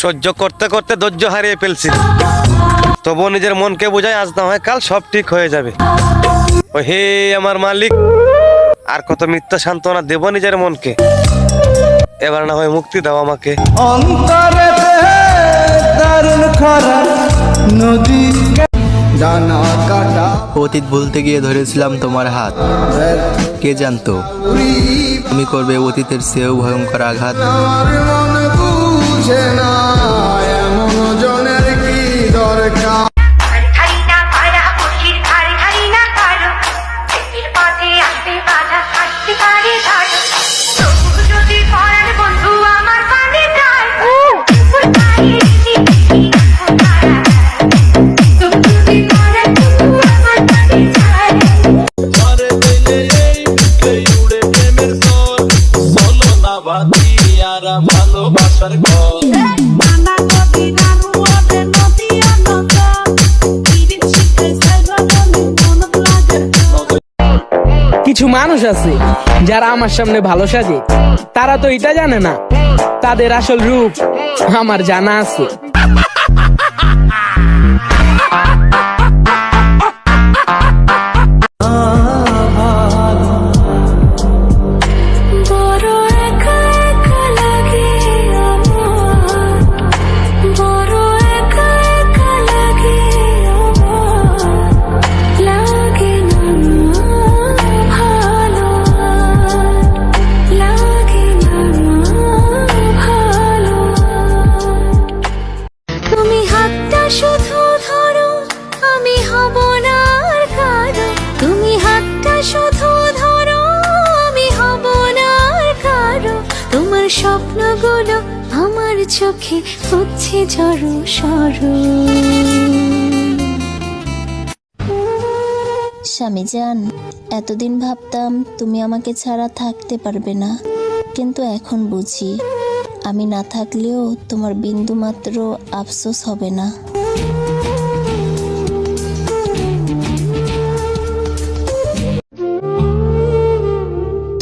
সহ্য করতে করতে ধৈর্য হারিয়ে ফেলছি, তবুও নিজের মনকে বোঝায় আজ না হয় কাল সব ঠিক হয়ে যাবে। ও হে আমার মালিক, আর কত মিথ্যা সান্ত্বনা দেব নিজের মনকে, এবার না হয় মুক্তি দাও আমাকে। অতীত ভুলতে গিয়ে ধরেছিলাম তোমার হাত, কে জানতো তুমি করবে অতীতের চেয়েও ভয়ঙ্কর আঘাত। কিছু মানুষ আছে যারা আমার সামনে ভালো সাজে, তারা তো এটা জানে না তাদের আসল রূপ আমার জানা আছে। স্বপ্নগুলো আমার চোখে হচ্ছে ঝড়ো সরো। স্বামীজান, এতদিন ভাবতাম তুমি আমাকে ছাড়া থাকতে পারবে না, কিন্তু এখন বুঝি আমি না থাকলেও তোমার বিন্দু মাত্র আফসোস হবে না।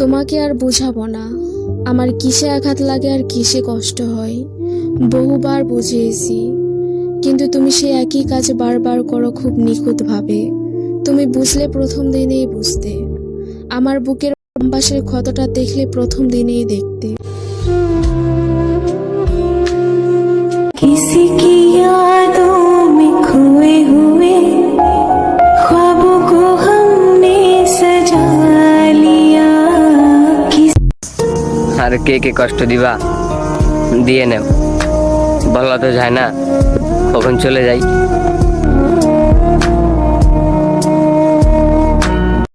তোমাকে আর বুঝাবো না আমার কিসে আঘাত লাগে আর কিসে কষ্ট হয়, বহুবার বুঝিয়েছি, কিন্তু তুমি সেই একই কাজ বারবার করো খুব নিখুঁতভাবে। তুমি বুঝলে প্রথম দিনেই বুঝতে, আমার বুকের বাম পাশের ক্ষতটা দেখলে প্রথম দিনেই দেখতে। किसी की यादों में खोए हुए ख्वाबों को हमने सजा लिया। আর কে কে কষ্ট দিবা দিয়ে নেও, বলা তো যায় না, কখন চলে যাই।